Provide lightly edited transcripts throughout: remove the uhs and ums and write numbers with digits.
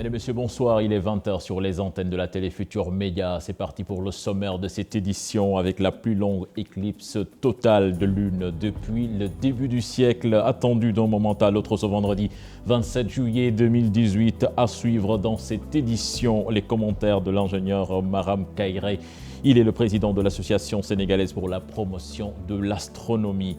Mesdames et messieurs, bonsoir. Il est 20h sur les antennes de la télé Futur Média. C'est parti pour le sommaire de cette édition avec la plus longue éclipse totale de lune depuis le début du siècle, attendue d'un moment à l'autre ce vendredi 27 juillet 2018. À suivre dans cette édition, les commentaires de l'ingénieur Maram Kairé. Il est le président de l'Association sénégalaise pour la promotion de l'astronomie.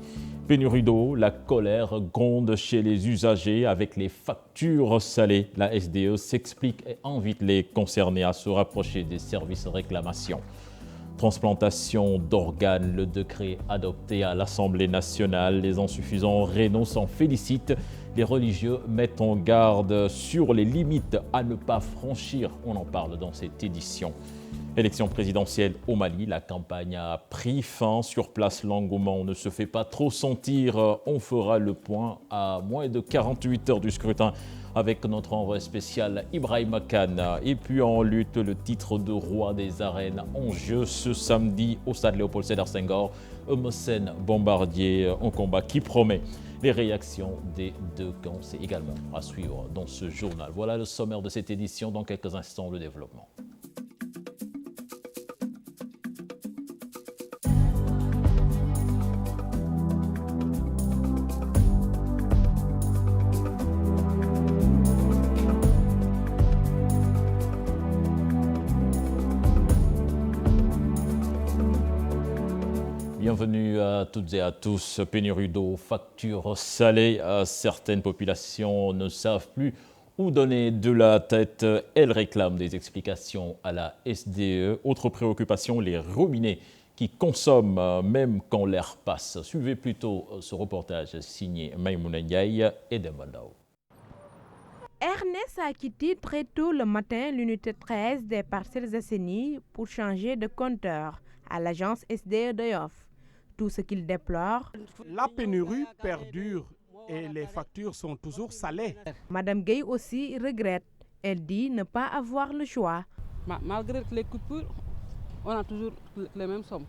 Pénurie d'eau, la colère gronde chez les usagers avec les factures salées. La SDE s'explique et invite les concernés à se rapprocher des services réclamation. Transplantation d'organes, le décret adopté à l'Assemblée nationale. Les insuffisants rénaux s'en félicitent. Les religieux mettent en garde sur les limites à ne pas franchir. On en parle dans cette édition. Élection présidentielle au Mali, la campagne a pris fin. Sur place, l'engouement ne se fait pas trop sentir. On fera le point à moins de 48 heures du scrutin avec notre envoyé spécial Ibrahima Khan. Et puis en lutte, le titre de roi des arènes en jeu ce samedi au stade Léopold Sédar Senghor. Eumeu Sène, Bombardier, un combat qui promet. Les réactions des deux camps, c'est également à suivre dans ce journal. Voilà le sommaire de cette édition. Dans quelques instants, le développement. Bienvenue à toutes et à tous. Pénurie d'eau, factures salées. Certaines populations ne savent plus où donner de la tête. Elles réclament des explications à la SDE. Autre préoccupation, les robinets qui consomment même quand l'air passe. Suivez plutôt ce reportage signé Maïmouna Ndiaye et Dembandao. Ernest a quitté très tôt le matin l'unité 13 des Parcelles Assainies pour changer de compteur à l'agence SDE de Yoff. Tout ce qu'il déplore. La pénurie perdure et les factures sont toujours salées. Madame Gueye aussi regrette. Elle dit ne pas avoir le choix. Malgré les coupures, on a toujours les mêmes sommes.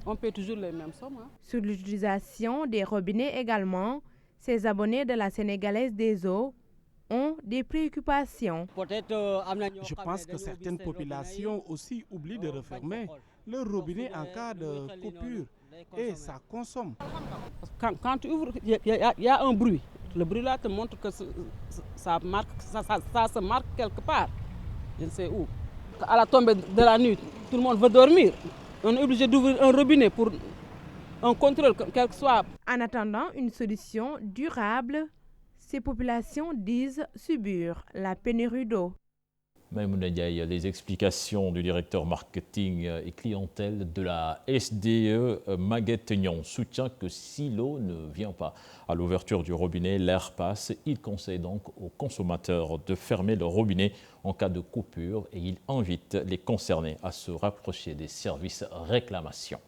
On paie toujours les mêmes sommes. Sur l'utilisation des robinets également, ces abonnés de la Sénégalaise des eaux ont des préoccupations. Je pense que certaines populations aussi oublient de refermer leur robinet en cas de coupure. Et ça consomme. Quand tu ouvres, il y a un bruit. Le bruit là te montre que ça se marque quelque part. Je ne sais où. À la tombée de la nuit, tout le monde veut dormir. On est obligé d'ouvrir un robinet pour un contrôle, quel que soit. En attendant une solution durable, ces populations disent subir la pénurie d'eau. Maïmouna Ndiaye, les explications du directeur marketing et clientèle de la SDE, Maguette Nyon, soutient que si l'eau ne vient pas à l'ouverture du robinet, l'air passe. Il conseille donc aux consommateurs de fermer le robinet en cas de coupure et il invite les concernés à se rapprocher des services réclamation.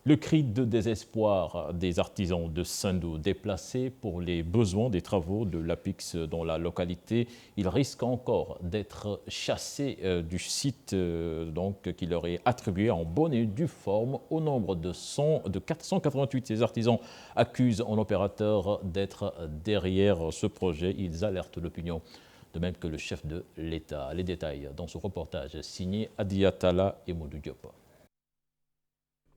Le cri de désespoir des artisans de Sendou déplacés pour les besoins des travaux de l'APIX dans la localité. Ils risquent encore d'être chassés du site qui leur est attribué en bonne et due forme. Au nombre de 488, ces artisans accusent un opérateur d'être derrière ce projet. Ils alertent l'opinion, de même que le chef de l'État. Les détails dans ce reportage signé Adiatala et Modou Diop.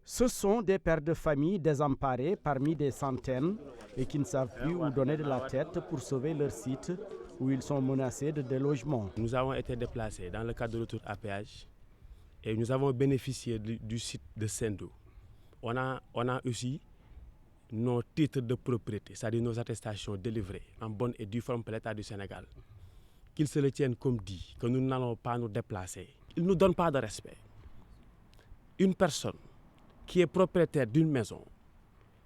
Ce sont des pères de famille désemparés parmi des centaines et qui ne savent plus où donner de la tête pour sauver leur site où ils sont menacés de délogement. Nous avons été déplacés dans le cadre de l'autoroute à péage et nous avons bénéficié du site de Sendou. On a aussi nos titres de propriété, c'est-à-dire nos attestations délivrées en bonne et due forme par l'État du Sénégal. Qu'ils se le tiennent comme dit, que nous n'allons pas nous déplacer. Ils ne nous donnent pas de respect. Une personne qui est propriétaire d'une maison,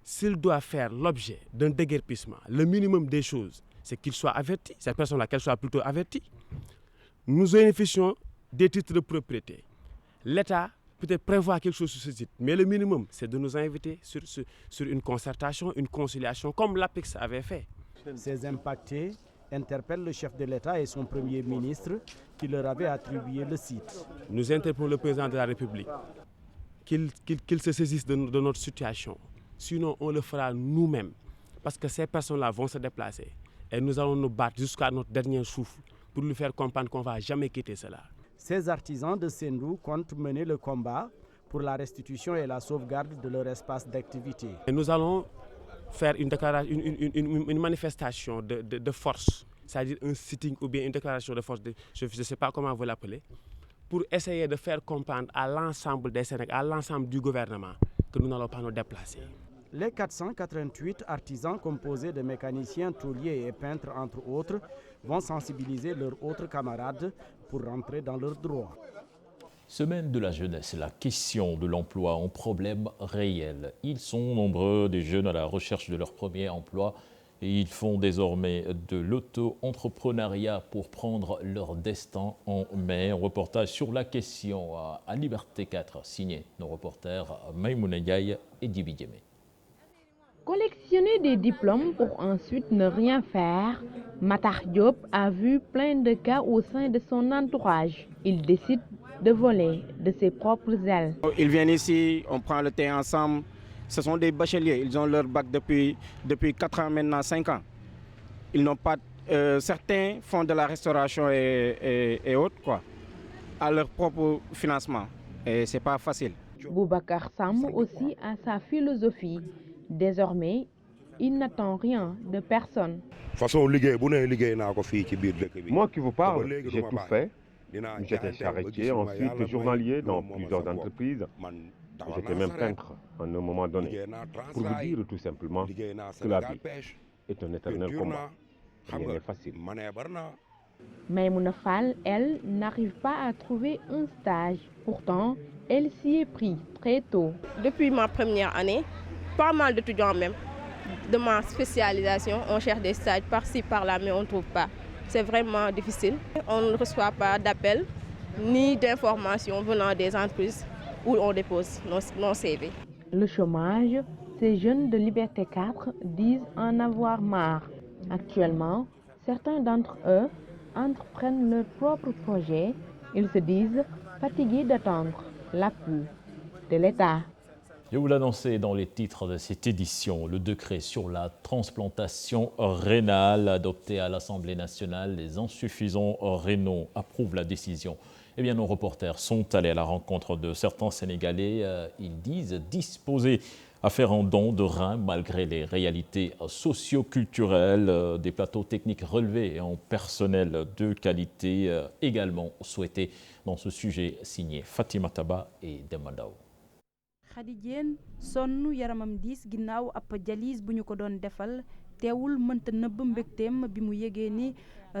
s'il doit faire l'objet d'un déguerpissement, le minimum des choses, c'est qu'il soit averti, cette personne-là, qu'elle soit plutôt avertie. Nous bénéficions des titres de propriété. L'État peut-être prévoir quelque chose sur ce site, mais le minimum, c'est de nous inviter sur une concertation, une conciliation, comme l'APEX avait fait. Ces impactés interpellent le chef de l'État et son Premier ministre qui leur avait attribué le site. Nous interpellons le président de la République qu'il se saisisse de notre situation. Sinon, on le fera nous-mêmes. Parce que ces personnes-là vont se déplacer. Et nous allons nous battre jusqu'à notre dernier souffle pour lui faire comprendre qu'on ne va jamais quitter cela. Ces artisans de Sendou comptent mener le combat pour la restitution et la sauvegarde de leur espace d'activité. Et nous allons faire une manifestation de force, c'est-à-dire un sitting ou bien une déclaration de force, je ne sais pas comment vous l'appelez, pour essayer de faire comprendre à l'ensemble des Sénégalais, à l'ensemble du gouvernement, que nous n'allons pas nous déplacer. Les 488 artisans composés de mécaniciens, tôliers et peintres, entre autres, vont sensibiliser leurs autres camarades pour rentrer dans leurs droits. Semaine de la jeunesse, la question de l'emploi en problème réel. Ils sont nombreux, des jeunes à la recherche de leur premier emploi, et ils font désormais de l'auto-entrepreneuriat pour prendre leur destin en main. Un reportage sur la question à Liberté 4, signé nos reporters Maïmouna Ndiaye et Djibi Diémé. Collectionner des diplômes pour ensuite ne rien faire, Matar Diop a vu plein de cas au sein de son entourage. Il décide de voler de ses propres ailes. Ils viennent ici, on prend le thé ensemble. Ce sont des bacheliers, ils ont leur bac depuis 4 ans maintenant, 5 ans. Ils n'ont pas, certains font de la restauration et autres, quoi, à leur propre financement. Et c'est pas facile. Boubacar Sam aussi a sa philosophie. Désormais, il n'attend rien de personne. Moi qui vous parle, j'ai tout fait. J'étais charretier, ensuite journalier dans plusieurs entreprises. J'étais même peintre à un moment donné. Pour vous dire tout simplement que la vie est un éternel combat. Rien n'est facile. Maïmouna Fall, elle, n'arrive pas à trouver un stage. Pourtant, elle s'y est prise très tôt. Depuis ma première année, pas mal d'étudiants même, de ma spécialisation, on cherche des stages par-ci, par-là, mais on ne trouve pas. C'est vraiment difficile. On ne reçoit pas d'appels ni d'informations venant des entreprises où on dépose nos CV. Le chômage, ces jeunes de Liberté 4 disent en avoir marre. Actuellement, certains d'entre eux entreprennent leurs propres projets. Ils se disent fatigués d'attendre l'appui de l'État. Je vous l'annonçais dans les titres de cette édition, le décret sur la transplantation rénale adopté à l'Assemblée nationale, les insuffisants rénaux approuvent la décision. Eh bien, nos reporters sont allés à la rencontre de certains Sénégalais. Ils disent disposés à faire un don de rein malgré les réalités socio-culturelles, des plateaux techniques relevés et un personnel de qualité également souhaités dans ce sujet signé Fatima Taba et Demandao. Khady Diène sonn yaramam diis ginnaaw ab dialyse bu ñu ko doon defal teewul mënta nëbb mbégteem bi mu yëgee ni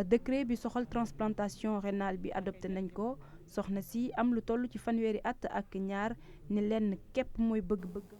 décret bi soxal transplantation rénale bi adopté nañ ko soxna si am lu toll ci fanweeri at ak ñaar ni lenn képp mooy bëgg-bëgg.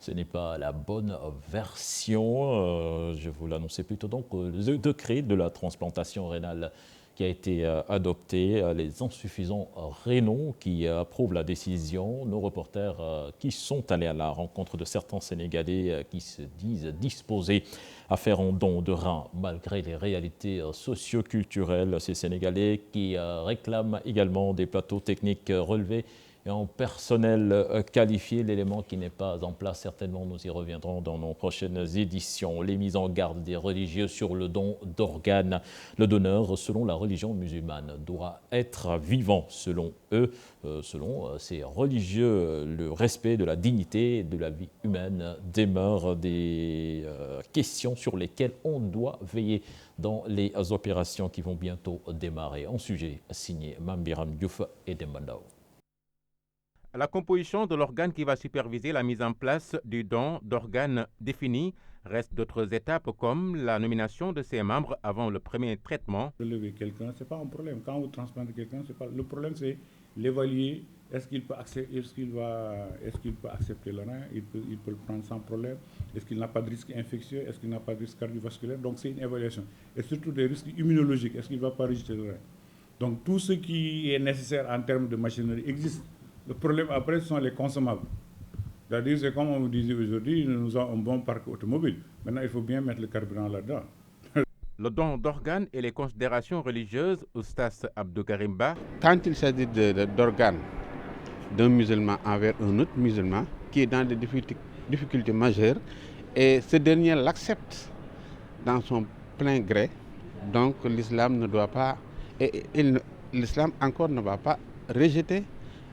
Ce n'est pas la bonne version, je vous l'annonçais plutôt donc, le décret de la transplantation rénale qui a été adopté, les insuffisants rénaux qui approuvent la décision. Nos reporters qui sont allés à la rencontre de certains Sénégalais qui se disent disposés à faire un don de rein malgré les réalités socio-culturelles. Ces Sénégalais qui réclament également des plateaux techniques relevés et un personnel qualifié, l'élément qui n'est pas en place. Certainement, nous y reviendrons dans nos prochaines éditions. Les mises en garde des religieux sur le don d'organes. Le donneur, selon la religion musulmane, doit être vivant, selon eux, selon ces religieux. Le respect de la dignité de la vie humaine demeure des questions sur lesquelles on doit veiller dans les opérations qui vont bientôt démarrer. Un sujet signé Mambiram Diouf et Dembandao. La composition de l'organe qui va superviser la mise en place du don d'organes défini. Reste d'autres étapes comme la nomination de ses membres avant le premier traitement. Relever quelqu'un, ce n'est pas un problème. Quand vous transplantez quelqu'un, le problème c'est l'évaluer. Est-ce qu'il peut accepter, accepter le rein? Il peut le prendre sans problème. Est-ce qu'il n'a pas de risque infectieux? Est-ce qu'il n'a pas de risque cardiovasculaire? Donc c'est une évaluation. Et surtout des risques immunologiques. Est-ce qu'il ne va pas rejeter le rein? Donc tout ce qui est nécessaire en termes de machinerie existe. Le problème après, ce sont les consommables. C'est-à-dire, c'est comme on vous disait aujourd'hui, nous avons un bon parc automobile. Maintenant, il faut bien mettre le carburant là-dedans. Le don d'organes et les considérations religieuses, Oustas Abdou Karimba. Quand il s'agit d'organes d'un musulman envers un autre musulman qui est dans des difficultés majeures, et ce dernier l'accepte dans son plein gré, donc l'islam ne doit pas Et l'islam encore ne va pas rejeter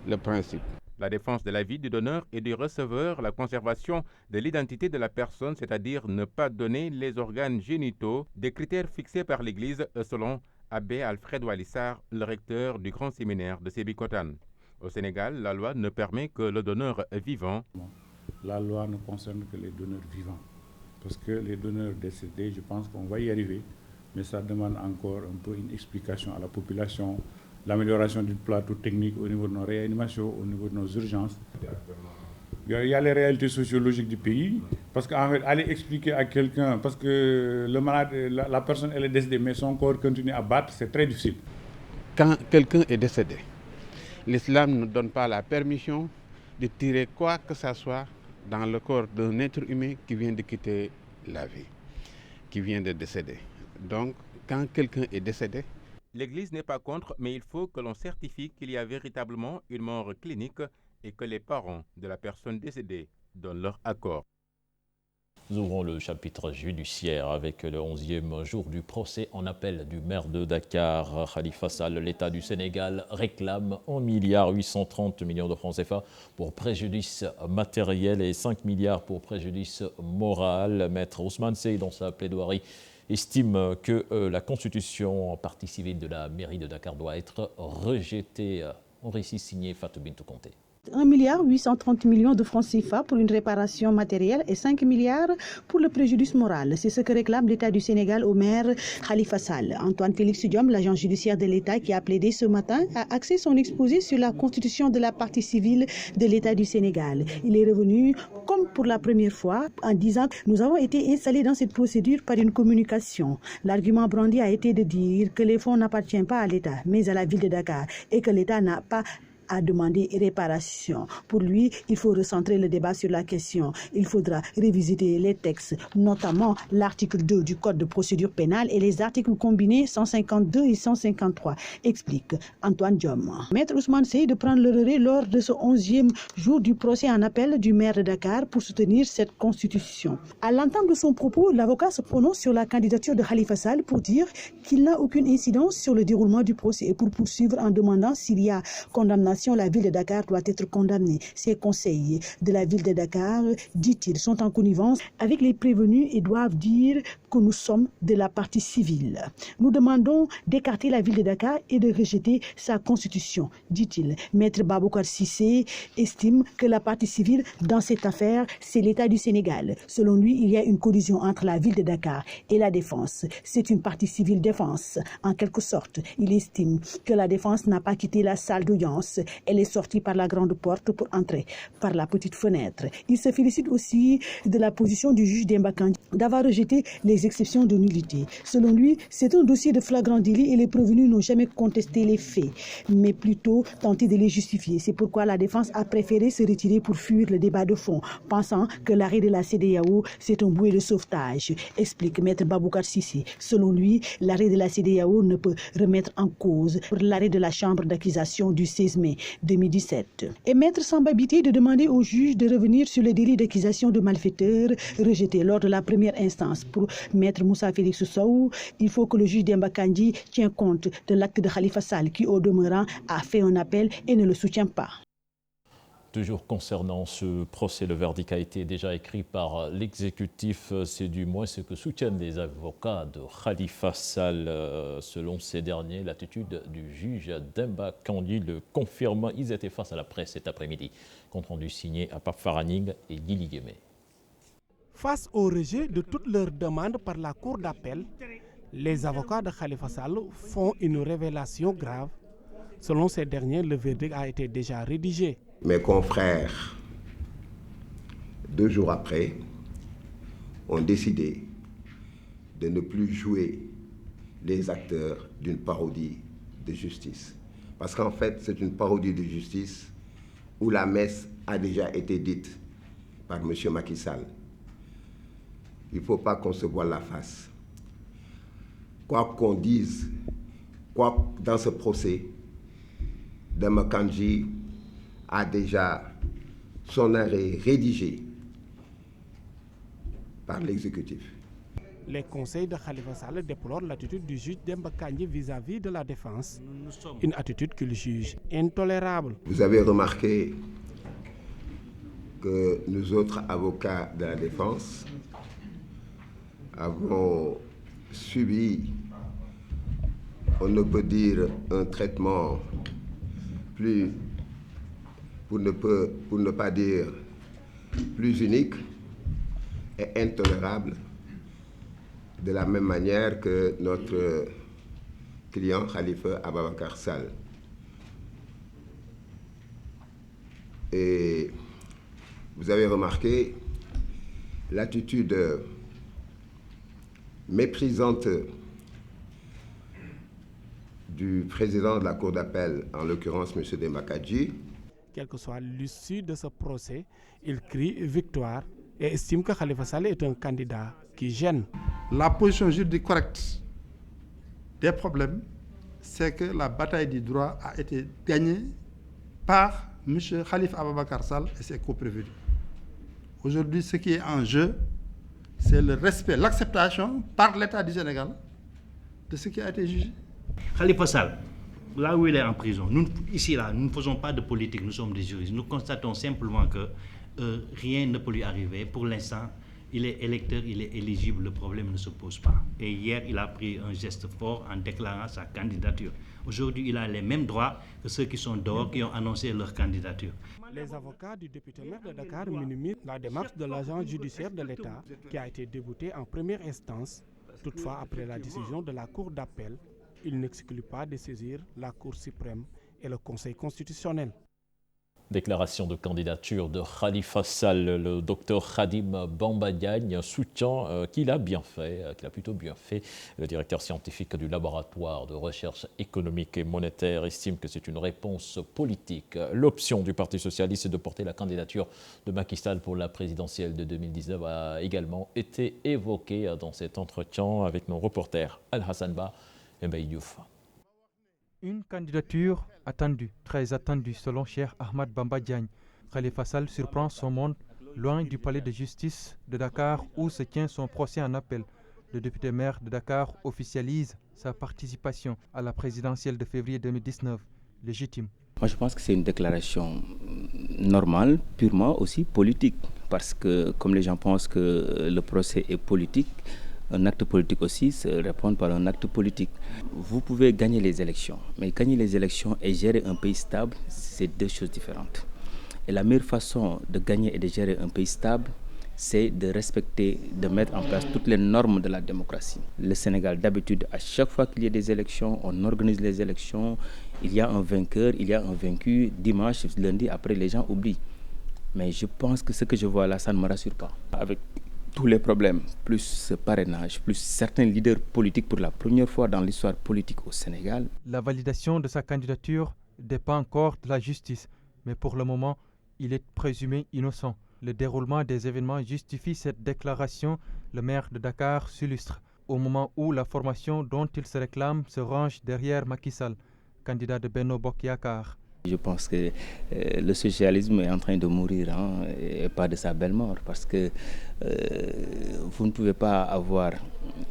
le principe. La défense de la vie du donneur et du receveur, la conservation de l'identité de la personne, c'est-à-dire ne pas donner les organes génitaux, des critères fixés par l'Église selon Abbé Alfred Walissar, le recteur du grand séminaire de Sébikotane. Au Sénégal, la loi ne permet que le donneur vivant. La loi ne concerne que les donneurs vivants. Parce que les donneurs décédés, je pense qu'on va y arriver, mais ça demande encore un peu une explication à la population, l'amélioration du plateau technique au niveau de nos réanimations, au niveau de nos urgences. Il y a les réalités sociologiques du pays, parce qu'en fait, aller expliquer à quelqu'un, parce que le malade, la personne elle est décédée, mais son corps continue à battre, c'est très difficile. Quand quelqu'un est décédé, l'islam ne donne pas la permission de tirer quoi que ce soit dans le corps d'un être humain qui vient de quitter la vie, qui vient de décéder. Donc, quand quelqu'un est décédé, l'Église n'est pas contre, mais il faut que l'on certifie qu'il y a véritablement une mort clinique et que les parents de la personne décédée donnent leur accord. Nous ouvrons le chapitre judiciaire avec le 11e jour du procès en appel du maire de Dakar, Khalifa Sall. L'État du Sénégal réclame 1,830 milliard de francs CFA pour préjudice matériel et 5 milliards pour préjudice moral. Maître Ousmane Sey, dans sa plaidoirie, estime que la constitution en partie civile de la mairie de Dakar doit être rejetée. Un récit signé Fatou Bintou Conté. 1,830 milliard de francs CFA pour une réparation matérielle et 5 milliards pour le préjudice moral. C'est ce que réclame l'État du Sénégal au maire Khalifa Sall. Antoine Félix Diome, l'agent judiciaire de l'État qui a plaidé ce matin, a axé son exposé sur la constitution de la partie civile de l'État du Sénégal. Il est revenu, comme pour la première fois, en disant que nous avons été installés dans cette procédure par une communication. L'argument brandi a été de dire que les fonds n'appartiennent pas à l'État, mais à la ville de Dakar et que l'État n'a pas à demander réparation. Pour lui, il faut recentrer le débat sur la question. Il faudra revisiter les textes, notamment l'article 2 du Code de procédure pénale et les articles combinés 152 et 153, explique Antoine Diome. Maître Ousmane Sey de prendre le relais lors de ce 11e jour du procès en appel du maire de Dakar pour soutenir cette constitution. À l'entame de son propos, l'avocat se prononce sur la candidature de Khalifa Sall pour dire qu'il n'a aucune incidence sur le déroulement du procès et pour poursuivre en demandant s'il y a condamnation, la ville de Dakar doit être condamnée. Ces conseillers de la ville de Dakar, dit-il, sont en connivence avec les prévenus et doivent dire que nous sommes de la partie civile. Nous demandons d'écarter la ville de Dakar et de rejeter sa constitution, dit-il. Maître Baboucar Cissé estime que la partie civile dans cette affaire, c'est l'État du Sénégal. Selon lui, il y a une collision entre la ville de Dakar et la défense. C'est une partie civile défense. En quelque sorte, il estime que la défense n'a pas quitté la salle d'audience. Elle est sortie par la grande porte pour entrer par la petite fenêtre. Il se félicite aussi de la position du juge Demba Kandji d'avoir rejeté les exceptions de nullité. Selon lui, c'est un dossier de flagrant délit et les prévenus n'ont jamais contesté les faits, mais plutôt tenté de les justifier. C'est pourquoi la défense a préféré se retirer pour fuir le débat de fond, pensant que l'arrêt de la CEDEAO, c'est un bouée de sauvetage, explique Maître Baboucar Cissé. Selon lui, l'arrêt de la CEDEAO ne peut remettre en cause l'arrêt de la chambre d'accusation du 16 mai 2017. Et Maître Samba Biti de demander au juge de revenir sur le délit d'accusation de malfaiteur rejeté lors de la première instance. Pour Maître Moussa Félix Sow, il faut que le juge Demba Kandji tienne compte de l'acte de Khalifa Sall qui, au demeurant, a fait un appel et ne le soutient pas. Toujours concernant ce procès, le verdict a été déjà écrit par l'exécutif. C'est du moins ce que soutiennent les avocats de Khalifa Sall. Selon ces derniers, l'attitude du juge Demba Kandji le confirme. Ils étaient face à la presse cet après-midi. Compte rendu signé à Pape Faraning et Guili Guémé. Face au rejet de toutes leurs demandes par la cour d'appel, les avocats de Khalifa Sall font une révélation grave. Selon ces derniers, le verdict a été déjà rédigé. Mes confrères, 2 jours après, ont décidé de ne plus jouer les acteurs d'une parodie de justice. Parce qu'en fait, c'est une parodie de justice où la messe a déjà été dite par M. Macky Sall. Il ne faut pas qu'on se voile la face. Quoi qu'on dise, quoi dans ce procès, Demba Kandji a déjà son arrêt rédigé par l'exécutif. Les conseils de Khalifa Sall déplorent l'attitude du juge Demba Kandji vis-à-vis de la défense, une attitude qu'il juge intolérable. Vous avez remarqué que nous autres avocats de la défense avons subi, on ne peut dire, un traitement plus, pour ne pas dire plus unique et intolérable, de la même manière que notre client Khalifa Ababacar Sall. Et vous avez remarqué l'attitude méprisante du président de la Cour d'appel, en l'occurrence M. Demba Kandji. Quelle que soit l'issue de ce procès, il crie victoire et estime que Khalifa Sall est un candidat qui gêne. La position juridique correcte des problèmes, c'est que la bataille du droit a été gagnée par M. Khalifa Ababacar Sall et ses co-prévenus. Aujourd'hui, ce qui est en jeu, c'est le respect, l'acceptation par l'État du Sénégal de ce qui a été jugé. Khalifa Sall, là où il est en prison, nous, ici, là, nous ne faisons pas de politique, nous sommes des juristes. Nous constatons simplement que rien ne peut lui arriver. Pour l'instant, il est électeur, il est éligible, le problème ne se pose pas. Et hier, il a pris un geste fort en déclarant sa candidature. Aujourd'hui, il a les mêmes droits que ceux qui sont dehors, qui ont annoncé leur candidature. Les avocats du député maire de Dakar minimisent la démarche de l'agent judiciaire de l'État qui a été débouté en première instance. Toutefois, après la décision de la Cour d'appel, il n'exclut pas de saisir la Cour suprême et le Conseil constitutionnel. Déclaration de candidature de Khalifa Sall. Le docteur Khadim Bamba Diagne soutient qu'il a plutôt bien fait. Le directeur scientifique du laboratoire de recherche économique et monétaire estime que c'est une réponse politique. L'option du Parti socialiste de porter la candidature de Macky Sall pour la présidentielle de 2019 a également été évoquée dans cet entretien avec nos reporters Al-Hassan Ba et Mbaye Diouf. Une candidature attendue, très attendue selon Cheikh Ahmad Bamba Diagne. Khalifa Sall surprend son monde loin du palais de justice de Dakar où se tient son procès en appel. Le député maire de Dakar officialise sa participation à la présidentielle de février 2019, légitime. Moi je pense que c'est une déclaration normale, purement aussi politique, parce que comme les gens pensent que le procès est politique, un acte politique aussi se répond par un acte politique. Vous pouvez gagner les élections, mais gagner les élections et gérer un pays stable, c'est deux choses différentes. Et la meilleure façon de gagner et de gérer un pays stable, c'est de respecter, de mettre en place toutes les normes de la démocratie. Le Sénégal, d'habitude, à chaque fois qu'il y a des élections, on organise les élections, il y a un vainqueur, il y a un vaincu, dimanche, lundi, après les gens oublient. Mais je pense que ce que je vois là, ça ne me rassure pas. Avec tous les problèmes, plus ce parrainage, plus certains leaders politiques pour la première fois dans l'histoire politique au Sénégal. La validation de sa candidature dépend encore de la justice, mais pour le moment, il est présumé innocent. Le déroulement des événements justifie cette déclaration. Le maire de Dakar s'illustre au moment où la formation dont il se réclame se range derrière Macky Sall, candidat de Benno Bokk Yakaar. Je pense que le socialisme est en train de mourir, et pas de sa belle mort, parce que vous ne pouvez pas avoir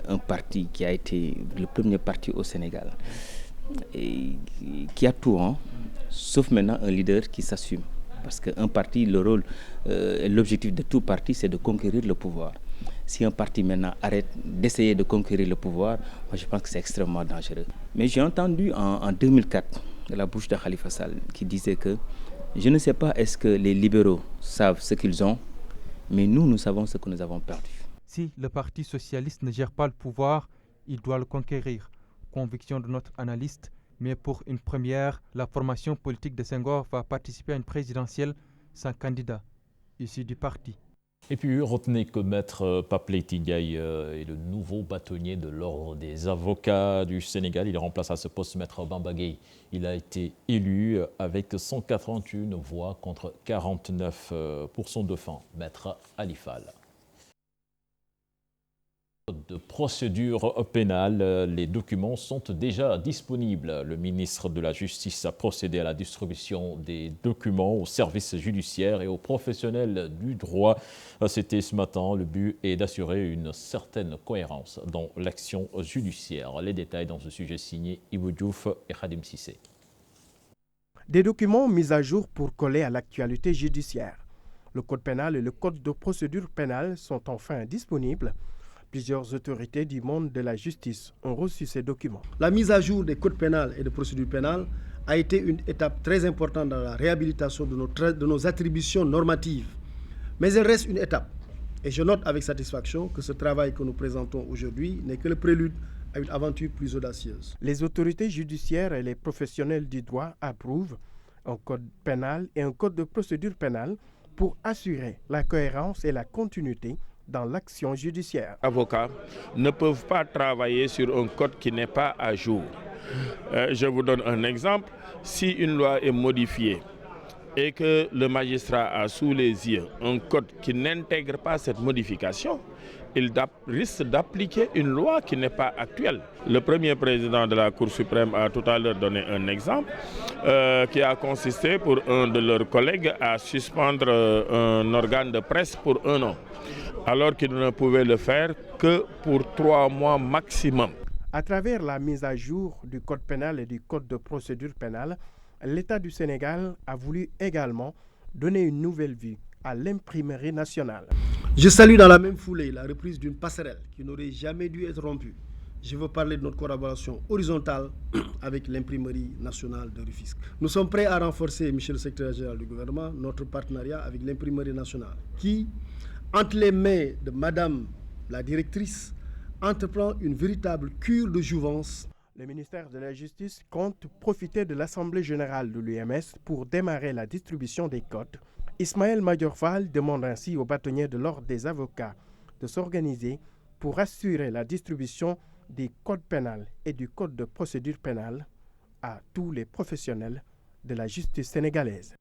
un parti qui a été le premier parti au Sénégal, et qui a tout, sauf maintenant un leader qui s'assume. Parce qu'un parti, le rôle, l'objectif de tout parti, c'est de conquérir le pouvoir. Si un parti maintenant arrête d'essayer de conquérir le pouvoir, moi je pense que c'est extrêmement dangereux. Mais j'ai entendu en 2004, de la bouche de Khalifa Sall, qui disait que je ne sais pas est-ce que les libéraux savent ce qu'ils ont, mais nous savons ce que nous avons perdu. Si le Parti socialiste ne gère pas le pouvoir, il doit le conquérir. Conviction de notre analyste, mais pour une première, la formation politique de Senghor va participer à une présidentielle sans candidat, issu du parti. Et puis retenez que Maître Pape Tingaye est le nouveau bâtonnier de l'ordre des avocats du Sénégal. Il remplace à ce poste Maître Bamba Gueye. Il a été élu avec 181 voix contre 49 pour son dauphin, Maître Ali Fall. De procédure pénale, les documents sont déjà disponibles. Le ministre de la Justice a procédé à la distribution des documents aux services judiciaires et aux professionnels du droit. C'était ce matin. Le but est d'assurer une certaine cohérence dans l'action judiciaire. Les détails dans ce sujet signé Ibou Diouf et Khadim Sissé. Des documents mis à jour pour coller à l'actualité judiciaire. Le code pénal et le code de procédure pénale sont enfin disponibles. Plusieurs autorités du monde de la justice ont reçu ces documents. La mise à jour des codes pénals et de procédure pénale a été une étape très importante dans la réhabilitation de nos attributions normatives. Mais elle reste une étape. Et je note avec satisfaction que ce travail que nous présentons aujourd'hui n'est que le prélude à une aventure plus audacieuse. Les autorités judiciaires et les professionnels du droit approuvent un code pénal et un code de procédure pénale pour assurer la cohérence et la continuité dans l'action judiciaire. Les avocats ne peuvent pas travailler sur un code qui n'est pas à jour. Je vous donne un exemple. Si une loi est modifiée et que le magistrat a sous les yeux un code qui n'intègre pas cette modification, il risque d'appliquer une loi qui n'est pas actuelle. Le premier président de la Cour suprême a tout à l'heure donné un exemple qui a consisté pour un de leurs collègues à suspendre un organe de presse pour 1 an, alors qu'il ne pouvait le faire que pour 3 mois maximum. À travers la mise à jour du code pénal et du code de procédure pénale, l'État du Sénégal a voulu également donner une nouvelle vie à l'imprimerie nationale. Je salue dans la même foulée la reprise d'une passerelle qui n'aurait jamais dû être rompue. Je veux parler de notre collaboration horizontale avec l'imprimerie nationale de Rufisque. Nous sommes prêts à renforcer, monsieur le secrétaire général du gouvernement, notre partenariat avec l'imprimerie nationale qui, entre les mains de madame la directrice, entreprend une véritable cure de jouvence. Le ministère de la Justice compte profiter de l'Assemblée générale de l'UMS pour démarrer la distribution des codes. Ismaël Madior Fall demande ainsi aux bâtonniers de l'ordre des avocats de s'organiser pour assurer la distribution des codes pénals et du code de procédure pénale à tous les professionnels de la justice sénégalaise.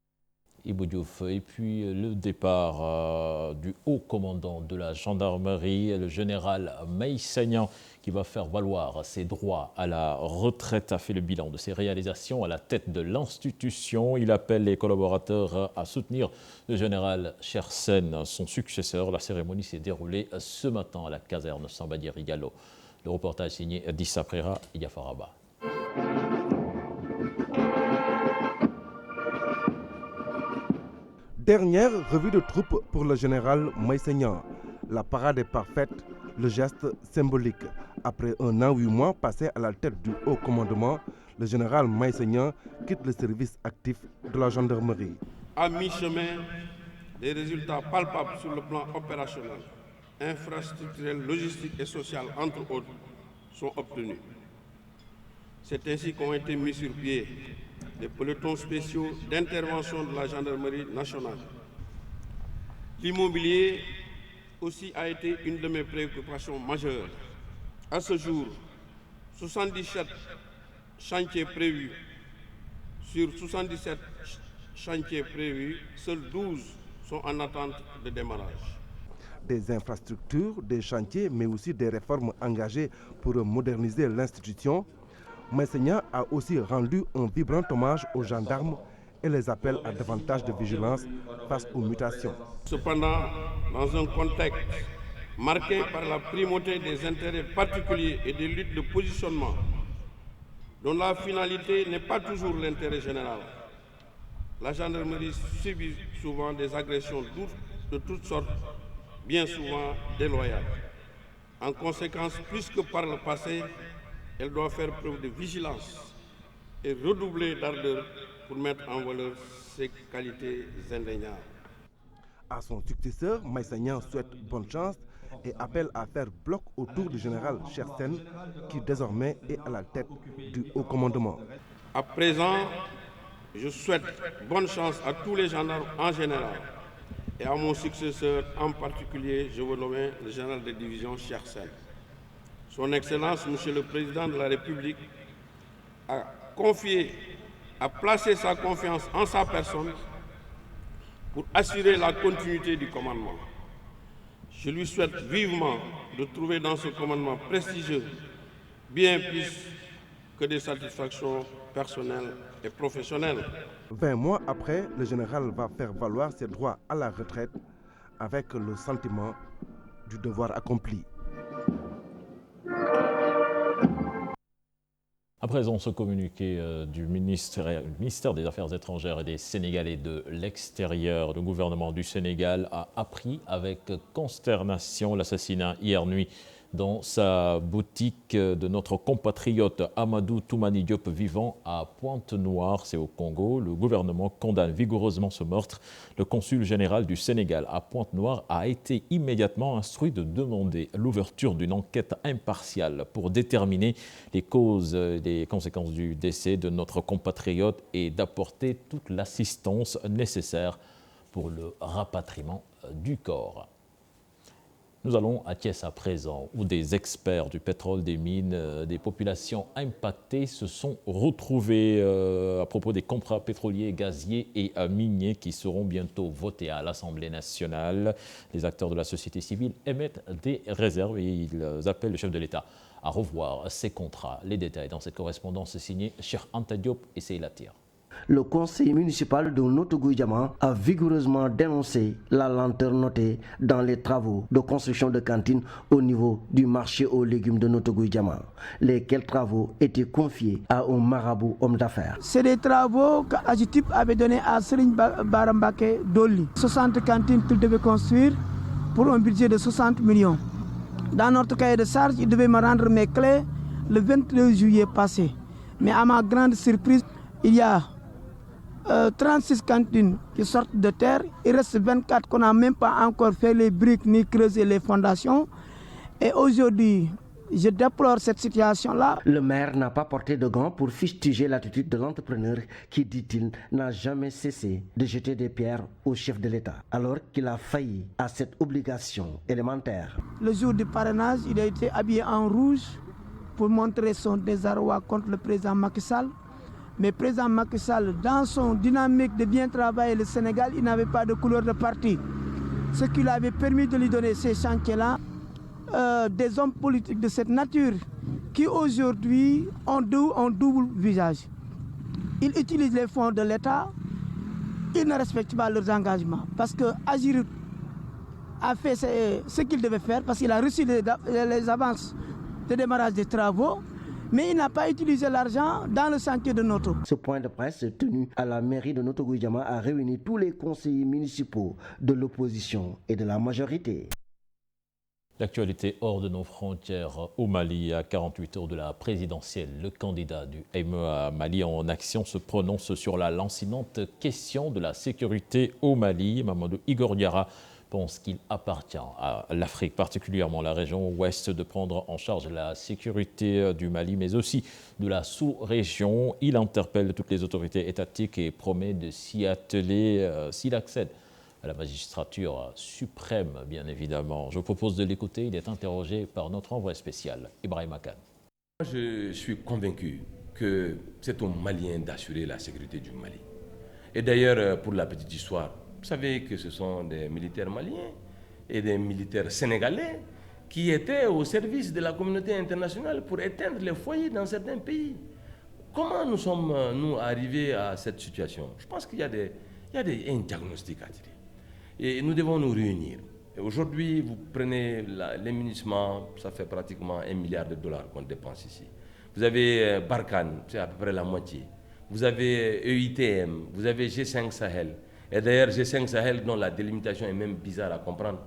Ibou Diouf. Et puis le départ du haut commandant de la gendarmerie, le général Meïssa Niang, qui va faire valoir ses droits à la retraite, a fait le bilan de ses réalisations à la tête de l'institution. Il appelle les collaborateurs à soutenir le général Chersen, son successeur. La cérémonie s'est déroulée ce matin à la caserne Sambadi Rigalo. Le reportage signé Dissa Prera et Yafaraba. Dernière revue de troupes pour le général Meïssa Niang. La parade est parfaite, le geste symbolique. Après 1 an 8 mois passés à la tête du haut commandement, le général Meïssa Niang quitte le service actif de la gendarmerie. À mi-chemin, des résultats palpables sur le plan opérationnel, infrastructurel, logistique et social, entre autres, sont obtenus. C'est ainsi qu'ont été mis sur pied des pelotons spéciaux d'intervention de la gendarmerie nationale. L'immobilier aussi a été une de mes préoccupations majeures. À ce jour, 77 chantiers prévus. Sur 77 chantiers prévus, seuls 12 sont en attente de démarrage. Des infrastructures, des chantiers, mais aussi des réformes engagées pour moderniser l'institution. Meïssa Niang a aussi rendu un vibrant hommage aux gendarmes et les appelle à davantage de vigilance face aux mutations. Cependant, dans un contexte marqué par la primauté des intérêts particuliers et des luttes de positionnement, dont la finalité n'est pas toujours l'intérêt général, la gendarmerie subit souvent des agressions de toutes sortes, bien souvent déloyales. En conséquence, plus que par le passé, elle doit faire preuve de vigilance et redoubler d'ardeur pour mettre en valeur ses qualités indéniables. À son successeur, Meïssa Niang souhaite bonne chance et appelle à faire bloc autour du général Chersen, qui désormais est à la tête du haut commandement. À présent, je souhaite bonne chance à tous les gendarmes en général et à mon successeur en particulier, je veux nommer le général de division Chersen. Son Excellence, Monsieur le Président de la République, a placé sa confiance en sa personne pour assurer la continuité du commandement. Je lui souhaite vivement de trouver dans ce commandement prestigieux bien plus que des satisfactions personnelles et professionnelles. 20 mois après, le général va faire valoir ses droits à la retraite avec le sentiment du devoir accompli. À présent, ce communiqué du ministère des Affaires étrangères et des Sénégalais de l'extérieur, le gouvernement du Sénégal a appris avec consternation l'assassinat hier nuit dans sa boutique de notre compatriote Amadou Toumani Diop vivant à Pointe-Noire, c'est au Congo. Le gouvernement condamne vigoureusement ce meurtre. Le consul général du Sénégal à Pointe-Noire a été immédiatement instruit de demander l'ouverture d'une enquête impartiale pour déterminer les causes et les conséquences du décès de notre compatriote et d'apporter toute l'assistance nécessaire pour le rapatriement du corps. Nous allons à Thiès à présent, où des experts du pétrole, des mines, des populations impactées se sont retrouvés à propos des contrats pétroliers, gaziers et miniers qui seront bientôt votés à l'Assemblée nationale. Les acteurs de la société civile émettent des réserves et ils appellent le chef de l'État à revoir ces contrats. Les détails dans cette correspondance signée Cheikh Anta Diop et Seyla Tir. Le conseil municipal de Notto-Gouye-Diama a vigoureusement dénoncé la lenteur notée dans les travaux de construction de cantines au niveau du marché aux légumes de Notto-Gouye-Diama, lesquels travaux étaient confiés à un marabout homme d'affaires. C'est des travaux qu'Agitip avait donnés à Serigne Barambake Doli. 60 cantines qu'il devait construire pour un budget de 60 millions. Dans notre cahier de charge, il devait me rendre mes clés le 22 juillet passé. Mais à ma grande surprise, il y a 36 cantines qui sortent de terre. Il reste 24 qu'on n'a même pas encore fait les briques ni creusé les fondations. Et aujourd'hui, je déplore cette situation-là. Le maire n'a pas porté de gants pour fustiger l'attitude de l'entrepreneur qui, dit-il, n'a jamais cessé de jeter des pierres au chef de l'État, alors qu'il a failli à cette obligation élémentaire. Le jour du parrainage, il a été habillé en rouge pour montrer son désarroi contre le président Macky Sall. Mais le président Macky Sall, dans son dynamique de bien travailler le Sénégal, il n'avait pas de couleur de parti. Ce qui lui avait permis de lui donner ces chantiers-là, des hommes politiques de cette nature qui aujourd'hui ont double visage. Ils utilisent les fonds de l'État, ils ne respectent pas leurs engagements. Parce que Agir a fait ce qu'il devait faire, parce qu'il a reçu les avances de démarrage des travaux, mais il n'a pas utilisé l'argent dans le chantier de Noto. Ce point de presse tenu à la mairie de Notto-Gouye-Diama a réuni tous les conseillers municipaux de l'opposition et de la majorité. L'actualité hors de nos frontières au Mali, à 48 heures de la présidentielle, le candidat du MEA Mali en action se prononce sur la lancinante question de la sécurité au Mali. Mamadou Igor Diarra pense qu'il appartient à l'Afrique, particulièrement la région ouest, de prendre en charge la sécurité du Mali, mais aussi de la sous-région. Il interpelle toutes les autorités étatiques et promet de s'y atteler s'il accède à la magistrature suprême, bien évidemment. Je propose de l'écouter. Il est interrogé par notre envoyé spécial, Ibrahim Akan. Je suis convaincu que c'est aux Maliens d'assurer la sécurité du Mali. Et d'ailleurs, pour la petite histoire, vous savez que ce sont des militaires maliens et des militaires sénégalais qui étaient au service de la communauté internationale pour éteindre les foyers dans certains pays. Comment nous sommes, nous, arrivés à cette situation? Je pense qu'il y a un diagnostic à tirer. Et nous devons nous réunir. Aujourd'hui, vous prenez les munissements, ça fait pratiquement $1 milliard qu'on dépense ici. Vous avez Barkhane, c'est à peu près la moitié. Vous avez EITM, vous avez G5 Sahel. Et d'ailleurs, G5 Sahel, dont la délimitation est même bizarre à comprendre,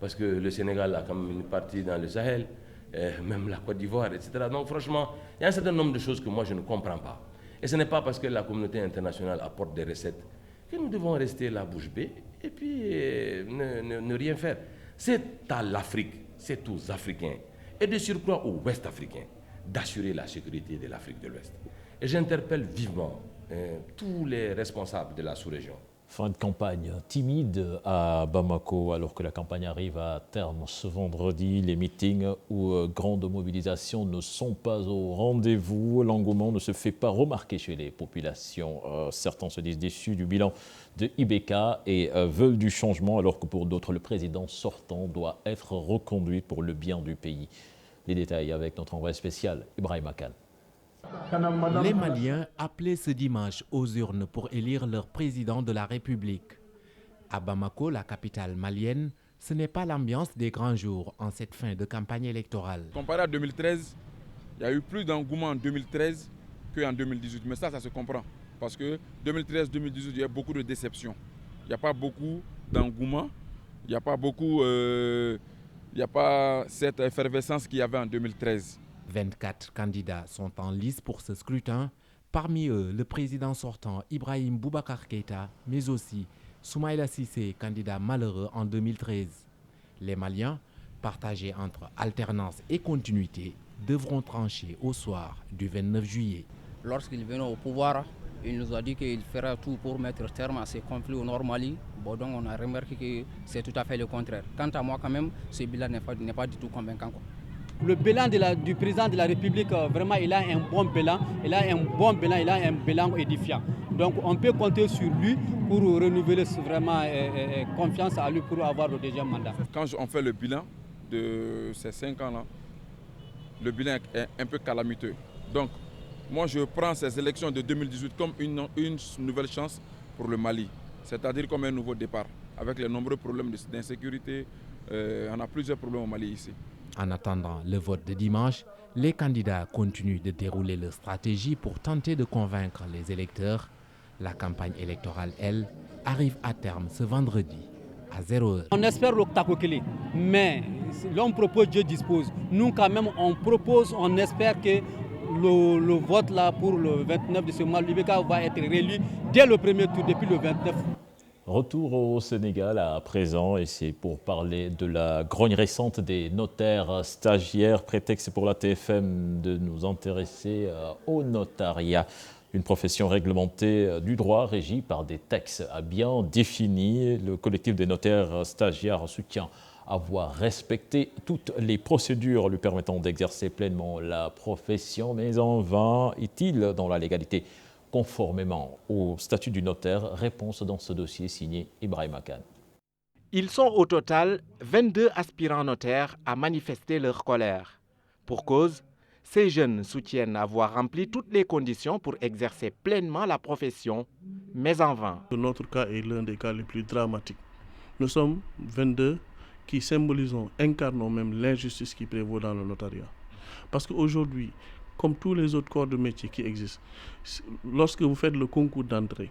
parce que le Sénégal a quand même une partie dans le Sahel, même la Côte d'Ivoire, etc. Donc franchement, il y a un certain nombre de choses que moi je ne comprends pas. Et ce n'est pas parce que la communauté internationale apporte des recettes que nous devons rester la bouche bée et puis ne rien faire. C'est à l'Afrique, c'est aux Africains, et de surcroît aux Ouest-Africains, d'assurer la sécurité de l'Afrique de l'Ouest. Et j'interpelle vivement tous les responsables de la sous-région Fin de campagne timide à Bamako alors que la campagne arrive à terme ce vendredi. Les meetings ou grandes mobilisations ne sont pas au rendez-vous. L'engouement ne se fait pas remarquer chez les populations. Certains se disent déçus du bilan de Ibeka et veulent du changement alors que pour d'autres, le président sortant doit être reconduit pour le bien du pays. Les détails avec notre envoyé spécial, Ibrahim Akan. Les Maliens appelaient ce dimanche aux urnes pour élire leur président de la République. À Bamako, la capitale malienne, ce n'est pas l'ambiance des grands jours en cette fin de campagne électorale. Comparé à 2013, il y a eu plus d'engouement en 2013 qu'en 2018. Mais ça se comprend. Parce que 2013-2018, il y a beaucoup de déceptions. Il n'y a pas beaucoup d'engouement. Il n'y a pas cette effervescence qu'il y avait en 2013. 24 candidats sont en lice pour ce scrutin. Parmi eux, le président sortant Ibrahim Boubacar Keïta, mais aussi Soumaïla Cissé, candidat malheureux en 2013. Les Maliens, partagés entre alternance et continuité, devront trancher au soir du 29 juillet. Lorsqu'il venait au pouvoir, il nous a dit qu'il ferait tout pour mettre terme à ces conflits au Nord Mali. Bon, donc on a remarqué que c'est tout à fait le contraire. Quant à moi, quand même, ce bilan n'est pas du tout convaincant, quoi. Le bilan du président de la République, vraiment, il a un bon bilan. Il a un bilan édifiant. Donc, on peut compter sur lui pour renouveler vraiment confiance à lui pour avoir le deuxième mandat. Quand on fait le bilan de ces 5 ans-là, le bilan est un peu calamiteux. Donc, moi, je prends ces élections de 2018 comme une nouvelle chance pour le Mali, c'est-à-dire comme un nouveau départ. Avec les nombreux problèmes d'insécurité, on a plusieurs problèmes au Mali ici. En attendant le vote de dimanche, les candidats continuent de dérouler leur stratégie pour tenter de convaincre les électeurs. La campagne électorale, elle, arrive à terme ce vendredi à 0h. On espère le Takokele, mais l'on propose, Dieu dispose. Nous, quand même, on propose, on espère que le vote là pour le 29 de ce mois, l'Ibeka va être réélu dès le premier tour, depuis le 29. Retour au Sénégal à présent, et c'est pour parler de la grogne récente des notaires stagiaires. Prétexte pour la TFM de nous intéresser au notariat. Une profession réglementée du droit régie par des textes bien définis. Le collectif des notaires stagiaires soutient avoir respecté toutes les procédures lui permettant d'exercer pleinement la profession, mais en vain est-il dans la légalité conformément au statut du notaire? Réponse dans ce dossier signé Ibrahim Akan. Ils sont au total 22 aspirants notaires à manifester leur colère. Pour cause, ces jeunes soutiennent avoir rempli toutes les conditions pour exercer pleinement la profession, mais en vain. Notre cas est l'un des cas les plus dramatiques. Nous sommes 22 qui symbolisons, incarnons même l'injustice qui prévaut dans le notariat. Parce qu'aujourd'hui, comme tous les autres corps de métier qui existent, lorsque vous faites le concours d'entrée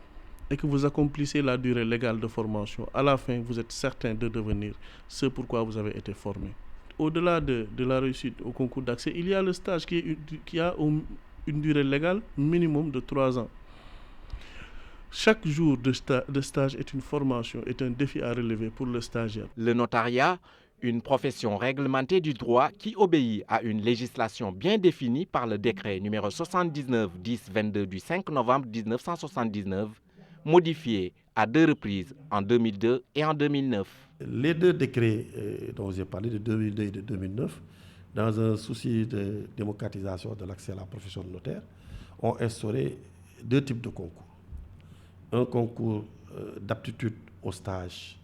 et que vous accomplissez la durée légale de formation, à la fin, vous êtes certain de devenir ce pourquoi vous avez été formé. Au-delà de la réussite au concours d'accès, il y a le stage qui a une durée légale minimum de 3 ans. Chaque jour de stage est une formation, est un défi à relever pour le stagiaire. Le notariat, une profession réglementée du droit qui obéit à une législation bien définie par le décret numéro 79-10-22 du 5 novembre 1979, modifié à 2 reprises en 2002 et en 2009. Les 2 décrets dont j'ai parlé, de 2002 et de 2009, dans un souci de démocratisation de l'accès à la profession de notaire, ont instauré 2 types de concours. Un concours d'aptitude au stage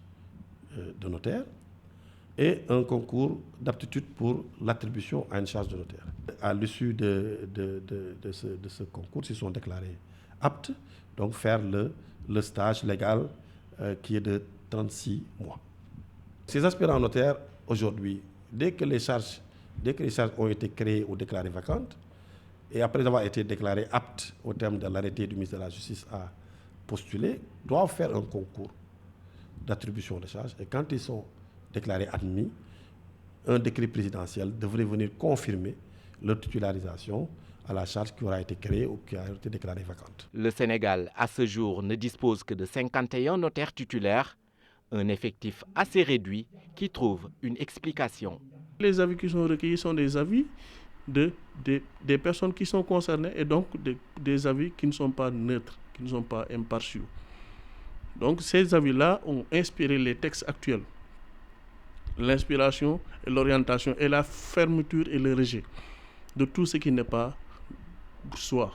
de notaire et un concours d'aptitude pour l'attribution à une charge de notaire. À l'issue de ce concours, ils sont déclarés aptes, donc faire le stage légal qui est de 36 mois. Ces aspirants notaires, aujourd'hui, dès que les charges ont été créées ou déclarées vacantes, et après avoir été déclarés aptes au terme de l'arrêté du ministre de la Justice à postuler, doivent faire un concours d'attribution de charges. Et quand ils sont déclarés admis, un décret présidentiel devrait venir confirmer leur titularisation à la charge qui aura été créée ou qui a été déclarée vacante. Le Sénégal, à ce jour, ne dispose que de 51 notaires titulaires, un effectif assez réduit qui trouve une explication. Les avis qui sont recueillis sont des avis des personnes qui sont concernées et donc des avis qui ne sont pas neutres, qui ne sont pas impartiaux. Donc ces avis-là ont inspiré les textes actuels. L'inspiration et l'orientation et la fermeture et le rejet de tout ce qui n'est pas soi.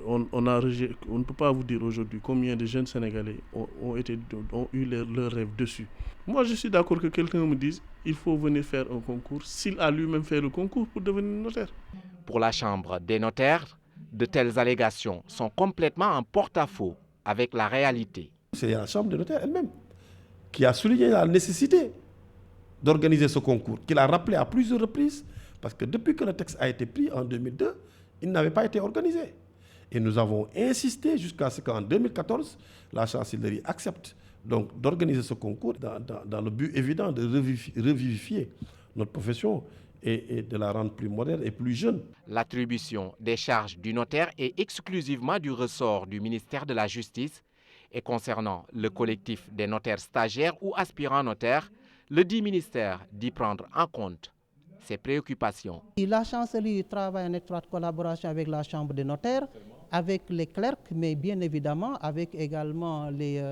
On ne peut pas vous dire aujourd'hui combien de jeunes Sénégalais ont eu leur rêve dessus. Moi, je suis d'accord que quelqu'un me dise il faut venir faire un concours s'il a lui-même fait le concours pour devenir notaire. Pour la Chambre des notaires, de telles allégations sont complètement en porte-à-faux avec la réalité. C'est la Chambre des notaires elle-même qui a souligné la nécessité d'organiser ce concours, qu'il a rappelé à plusieurs reprises, parce que depuis que le texte a été pris en 2002, il n'avait pas été organisé. Et nous avons insisté jusqu'à ce qu'en 2014, la chancellerie accepte donc d'organiser ce concours dans le but évident de revivifier notre profession et de la rendre plus moderne et plus jeune. L'attribution des charges du notaire est exclusivement du ressort du ministère de la Justice et concernant le collectif des notaires stagiaires ou aspirants notaires, le dit ministère d'y prendre en compte ses préoccupations. La chancellerie travaille en étroite collaboration avec la Chambre des notaires, avec les clercs, mais bien évidemment avec également les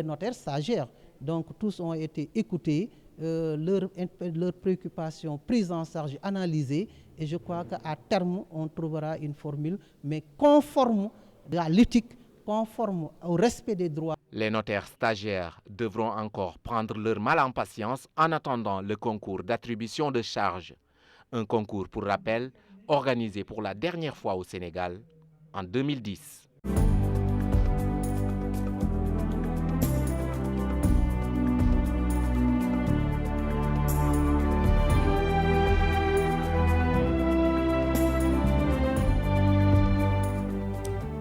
notaires stagiaires. Donc tous ont été écoutés, leurs préoccupations prises en charge, analysées, et je crois qu'à terme, on trouvera une formule, mais conforme à l'éthique, conforme au respect des droits. Les notaires stagiaires devront encore prendre leur mal en patience en attendant le concours d'attribution de charges. Un concours, pour rappel, organisé pour la dernière fois au Sénégal en 2010.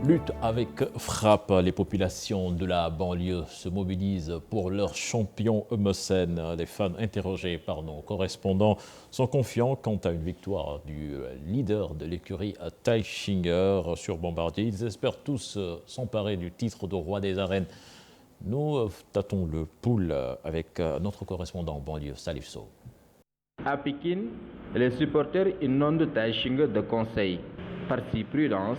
Lutte avec frappe, les populations de la banlieue se mobilisent pour leur champion Eumeu Sène. Les fans interrogés par nos correspondants sont confiants quant à une victoire du leader de l'écurie Tailfinger sur Bombardier. Ils espèrent tous s'emparer du titre de roi des arènes. Nous tâtons le pouls avec notre correspondant banlieue, Salif Sow. À Pékin, les supporters inondent Tailfinger de conseils. Par si prudence,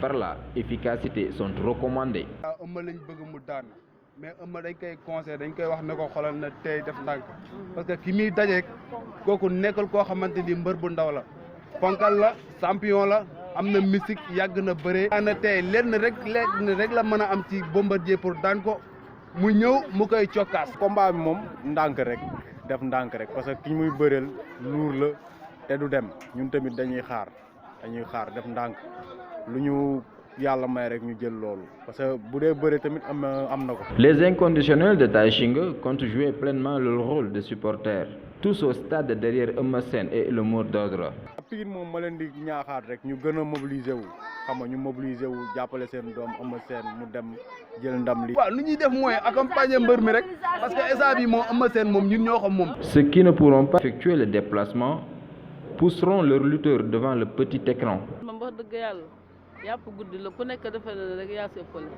par là, efficacité sont recommandées. mais Eumeu dañ koy conseil dañ koy wax ne ko xolal na tey def ndànk parce que ki muy dajeek kooku nekkal koo xamante ni mbër bu ndaw la fonkal la champion la am na mystique yàgg na bëree. na tey lenn rek la mën a am ci Bombardier pour daan ko mu ñëw mu koy cokkaas. combat bi moom ndànk rek def ndànk rek parce que ki muy bëreel luur la te du dem ñun tamit dañuy xaar def ndànk lu ñu yàlla may rek ñu jël loolu parce que bu dee bëre tamit am na ko. Les inconditionnels de Tailfinger comptent jouer pleinement leur rôle de supporters. Tous au stade derrière Eumeu Sène et le mot d'ordre. Pikine moom ma leen di ñaaxaat rek ñu gën a mobiliser wu xam nga ñu mobiliser wu jàppale seen doom Eumeu Sène mu dem jël ndam li. waaw lu ñuy def mooy accompagner mbër mi rek parce que instant bi moom Eumeu Sène moom ñun ñoo xam moom. Ceux qui ne pourront pas effectuer le déplacement pousseront leurs lutteurs devant le petit écran. yàpp guddi la ku nekk dafa ne rek yaa seppale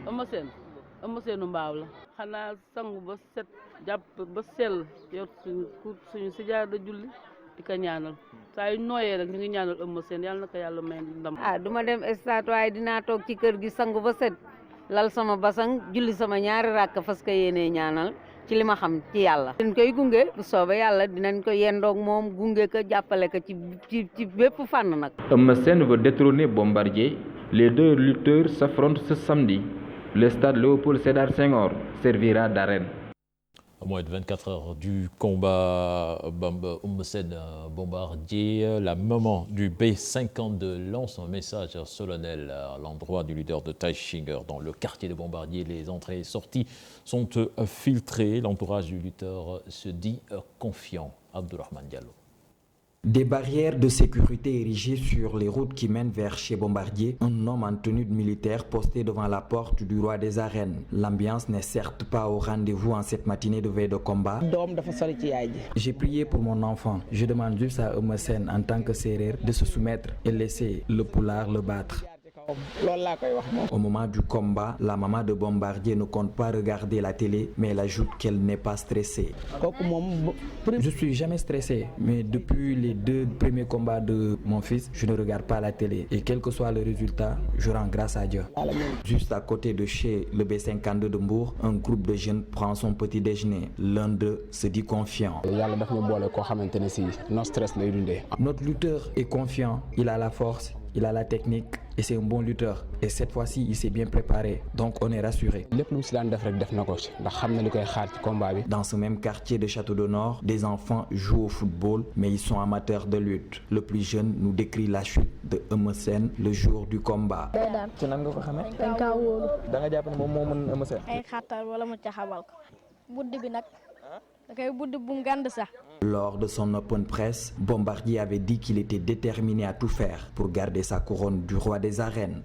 Eumeu Sène mbaaw la xanaa sangu ba set jàpp ba sell yor suñu sijaada julli di ko ñaanal saa yu nooyee rek ñu ngi ñaanal Eumeu Sène yàlla na ko yàlla may ndam. duma dem stade waaye dinaa toog ci kër gi sangu ba set lal sama basang julli sama ñaari rakk fas ko yéenee ñaanal ci li ma xam ci yàlla. dañ koy gunge bu soobee yàlla dinañ ko yendoog moom gunge ko jàppale ko ci bépp fànn nag. Eumeu Sène veut détrôner Bombardier. Les deux lutteurs s'affrontent ce samedi. Le stade Léopold Sédar Senghor servira d'arène. À moins de 24 heures du combat Eumeu Sène Bombardier, la maman du B52 lance un message solennel à l'endroit du leader de Tailfinger. Dans le quartier de Bombardier, les entrées et sorties sont filtrées. L'entourage du lutteur se dit confiant. Abdourahmane Diallo. Des barrières de sécurité érigées sur les routes qui mènent vers chez Bombardier, un homme en tenue de militaire posté devant la porte du roi des arènes. L'ambiance n'est certes pas au rendez-vous en cette matinée de veille de combat. J'ai prié pour mon enfant. Je demande juste à Eumeu Sène en tant que sérère de se soumettre et laisser le poulard le battre. Au moment du combat, la maman de Bombardier ne compte pas regarder la télé, mais elle ajoute qu'elle n'est pas stressée. Je suis jamais stressée, mais depuis les 2 premiers combats de mon fils, je ne regarde pas la télé. Et quel que soit le résultat, je rends grâce à Dieu. Juste à côté de chez le B52 de Mbour, un groupe de jeunes prend son petit déjeuner. L'un d'eux se dit confiant. Notre lutteur est confiant, il a la force, il a la technique et c'est un bon lutteur. Et cette fois-ci, il s'est bien préparé, donc on est rassuré. Dans ce même quartier de Château de Nord, des enfants jouent au football, mais ils sont amateurs de lutte. Le plus jeune nous décrit la chute de Eumeu Sène le jour du combat. Lors de son open press, Bombardier avait dit qu'il était déterminé à tout faire pour garder sa couronne du roi des arènes.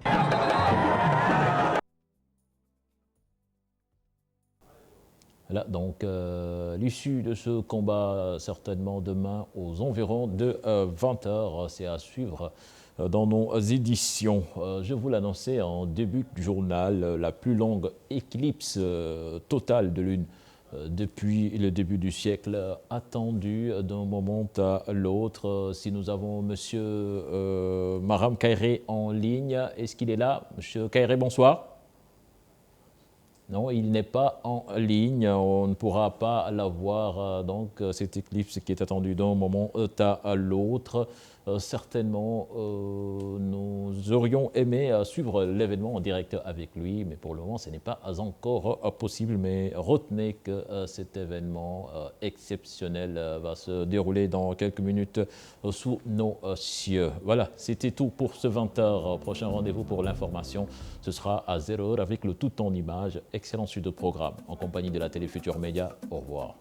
Voilà donc l'issue de ce combat certainement demain aux environs de 20h. C'est à suivre dans nos éditions. Je vous l'annonçais en début de journal, la plus longue éclipse totale de lune depuis le début du siècle, attendue d'un moment à l'autre. Si nous avons M. Maram Kairé en ligne, est-ce qu'il est là? M. Kairé, bonsoir. Non, il n'est pas en ligne, on ne pourra pas l'avoir, donc cette éclipse qui est attendue d'un moment à l'autre. Certainement, nous aurions aimé suivre l'événement en direct avec lui, mais pour le moment, ce n'est pas encore possible. Mais retenez que cet événement exceptionnel va se dérouler dans quelques minutes sous nos cieux. Voilà, c'était tout pour ce 20h. Prochain rendez-vous pour l'information, ce sera à 0h avec le tout en images. Excellent suite de programme en compagnie de la Télé Futurs Médias. Au revoir.